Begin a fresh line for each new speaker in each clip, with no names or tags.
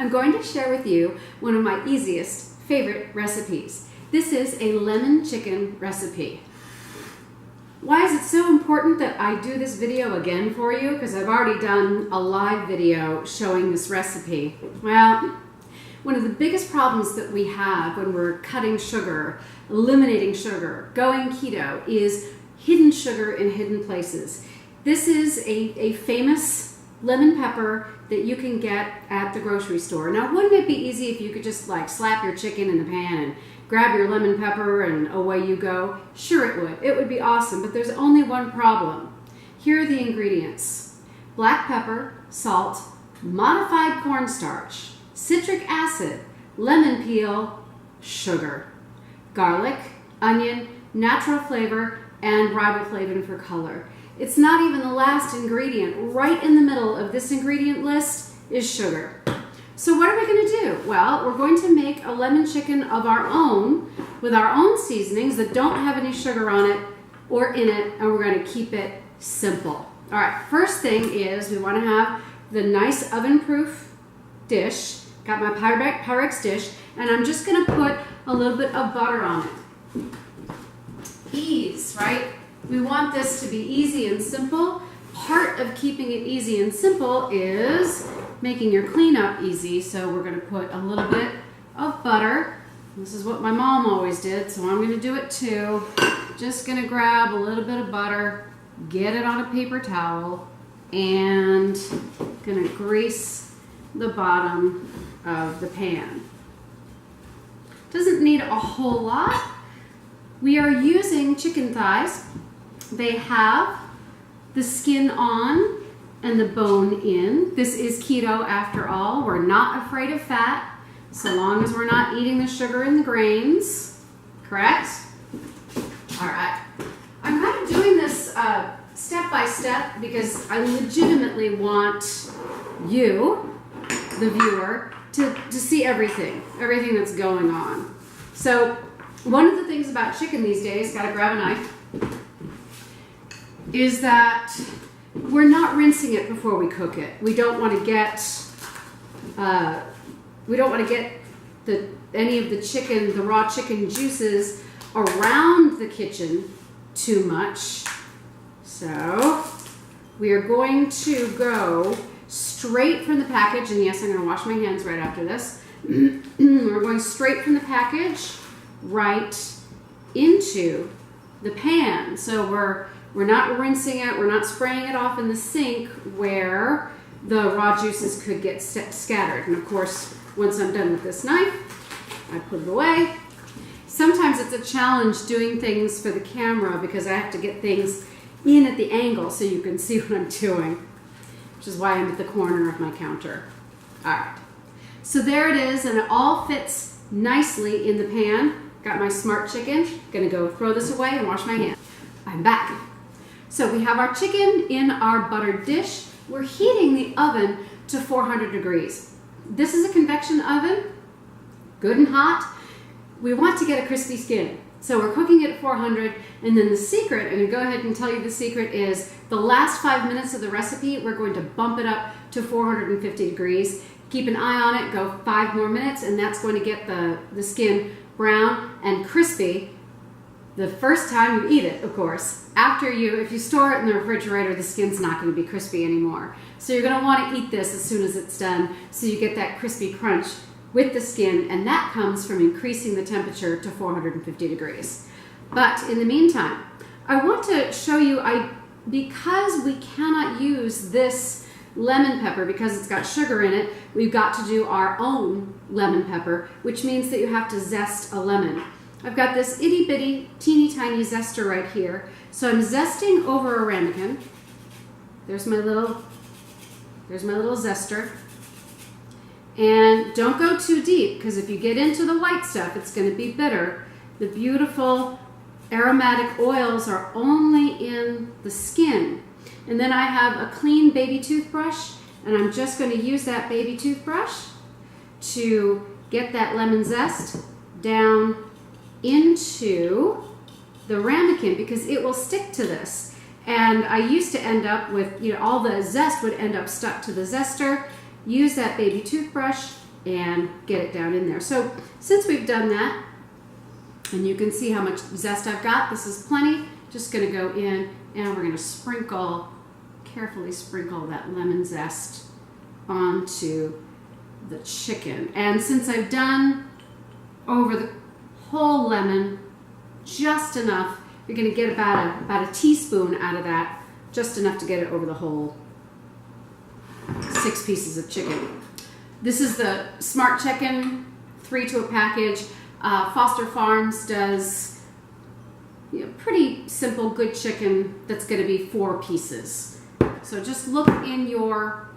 I'm going to share with you one of my easiest favorite recipes. This is a lemon chicken recipe. Why is it so important that I do this video again for you? Because I've already done a live video showing this recipe. Well, one of the biggest problems that we have when we're cutting sugar, eliminating sugar, going keto is hidden sugar in hidden places. This is a famous lemon pepper that you can get at the grocery store. Now, wouldn't it be easy if you could just like slap your chicken in the pan and grab your lemon pepper and away you go? Sure it would. It would be awesome, but there's only one problem. Here are the ingredients: black pepper, salt, modified cornstarch, citric acid, lemon peel, sugar, garlic, onion, natural flavor, and riboflavin for color. It's not even the last ingredient. Right in the middle of this ingredient list is sugar. So what are we going to do? Well, we're going to make a lemon chicken of our own with our own seasonings that don't have any sugar on it or in it, and we're going to keep it simple. All right, first thing is we want to have the nice oven-proof dish. Got my Pyrex dish, and I'm just going to put a little bit of butter on it. Ease, right? We want this to be easy and simple. Part of keeping it easy and simple is making your cleanup easy. So we're going to put a little bit of butter. This is what my mom always did, so I'm going to do it too. Just going to grab a little bit of butter, get it on a paper towel, and going to grease the bottom of the pan. Doesn't need a whole lot. We are using chicken thighs. They have the skin on and the bone in. This is keto after all. We're not afraid of fat, so long as we're not eating the sugar and the grains. Correct? All right. I'm kind of doing this step by step because I legitimately want you, the viewer, to see everything that's going on. So one of the things about chicken these days, gotta grab a knife, is that we're not rinsing it before we cook it. We don't want to get any of the chicken, the raw chicken juices around the kitchen too much. So we are going to go straight from the package, and yes, I'm going to wash my hands right after this. We're going straight from the package right into the pan. So we're not rinsing it, we're not spraying it off in the sink where the raw juices could get scattered. And of course, once I'm done with this knife, I put it away. Sometimes it's a challenge doing things for the camera because I have to get things in at the angle so you can see what I'm doing, which is why I'm at the corner of my counter. All right, so there it is, and it all fits nicely in the pan. Got my smart chicken. Gonna go throw this away and wash my hands. I'm back. So we have our chicken in our buttered dish. We're heating the oven to 400 degrees. This is a convection oven, good and hot. We want to get a crispy skin. So we're cooking it at 400, and then the secret, and I'll go ahead and tell you the secret, is the last 5 minutes of the recipe, we're going to bump it up to 450 degrees. Keep an eye on it, go 5 more minutes, and that's going to get the skin brown and crispy the first time you eat it, of course. If you store it in the refrigerator, the skin's not going to be crispy anymore. So you're going to want to eat this as soon as it's done so you get that crispy crunch with the skin, and that comes from increasing the temperature to 450 degrees. But in the meantime, I want to show you, because we cannot use this lemon pepper because it's got sugar in it, we've got to do our own lemon pepper, which means that you have to zest a lemon. I've got this itty bitty, teeny tiny zester right here. So I'm zesting over a ramekin. There's my little zester. And don't go too deep, because if you get into the white stuff, it's going to be bitter. The beautiful aromatic oils are only in the skin. And then I have a clean baby toothbrush, and I'm just going to use that baby toothbrush to get that lemon zest down into the ramekin, because it will stick to this. And I used to end up with, all the zest would end up stuck to the zester. Use that baby toothbrush and get it down in there. So since we've done that, and you can see how much zest I've got, this is plenty. Just gonna go in and we're gonna carefully sprinkle that lemon zest onto the chicken. And since I've done over the whole lemon, just enough, you're gonna get about a teaspoon out of that, just enough to get it over the whole 6 pieces of chicken. This is the Smart Chicken, 3 to a package. Foster Farms does pretty simple, good chicken that's going to be 4 pieces. So just look in your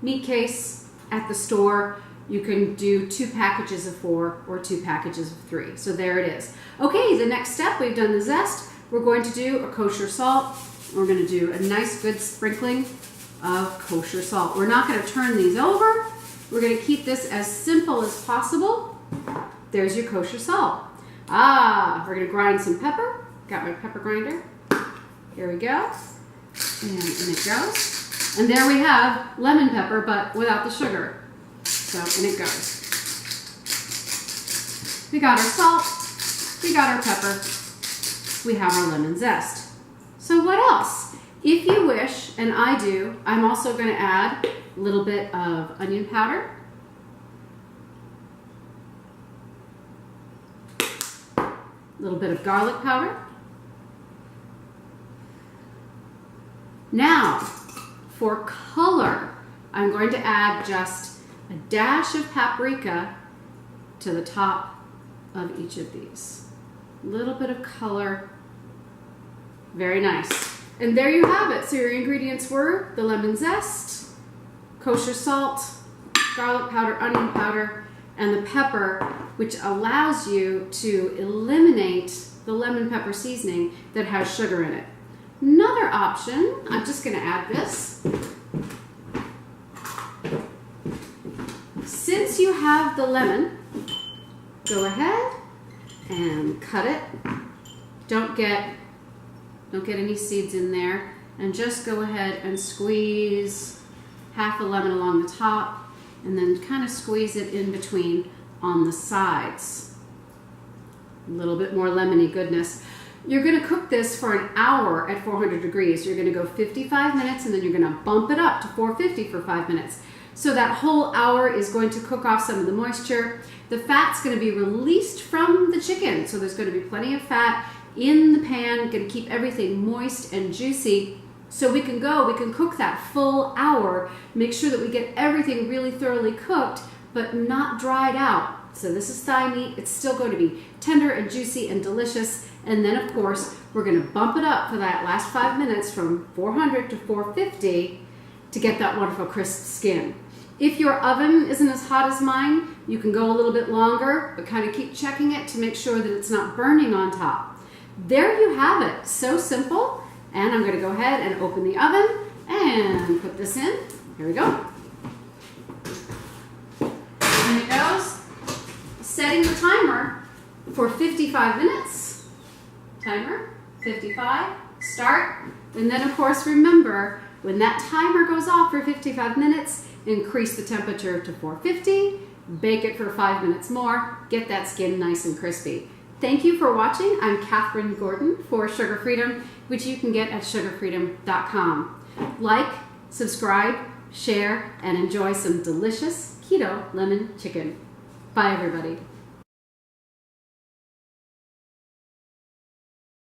meat case at the store. You can do 2 packages of 4 or 2 packages of 3. So there it is. Okay, the next step, we've done the zest. We're going to do a kosher salt. We're going to do a nice good sprinkling of kosher salt. We're not going to turn these over. We're going to keep this as simple as possible. There's your kosher salt. We're going to grind some pepper. Got my pepper grinder. Here we go. And in it goes. And there we have lemon pepper, but without the sugar. So in it goes. We got our salt. We got our pepper. We have our lemon zest. So what else? If you wish, and I do, I'm also going to add a little bit of onion powder. A little bit of garlic powder. Now, for color, I'm going to add just a dash of paprika to the top of each of these. A little bit of color. Very nice. And there you have it. So your ingredients were the lemon zest, kosher salt, garlic powder, onion powder, and the pepper, which allows you to eliminate the lemon pepper seasoning that has sugar in it. Another option, I'm just going to add this. Since you have the lemon, go ahead and cut it. Don't get any seeds in there, and just go ahead and squeeze half a lemon along the top, and then kind of squeeze it in between on the sides. A little bit more lemony goodness. You're going to cook this for an hour at 400 degrees. You're going to go 55 minutes, and then you're going to bump it up to 450 for 5 minutes. So that whole hour is going to cook off some of the moisture. The fat's going to be released from the chicken, so there's going to be plenty of fat in the pan. Going to keep everything moist and juicy. So we can cook that full hour, make sure that we get everything really thoroughly cooked, but not dried out. So this is thigh meat. It's still going to be tender and juicy and delicious. And then, of course, we're going to bump it up for that last 5 minutes from 400 to 450 to get that wonderful crisp skin. If your oven isn't as hot as mine, you can go a little bit longer, but kind of keep checking it to make sure that it's not burning on top. There you have it. So simple. And I'm going to go ahead and open the oven and put this in. Here we go. And it goes. Setting the timer for 55 minutes. Timer, 55, start. And then, of course, remember, when that timer goes off for 55 minutes, increase the temperature to 450, bake it for 5 minutes more, get that skin nice and crispy. Thank you for watching. I'm Catherine Gordon for Sugar Freedom, which you can get at sugarfreedom.com. Like, subscribe, share, and enjoy some delicious keto lemon chicken. Bye, everybody.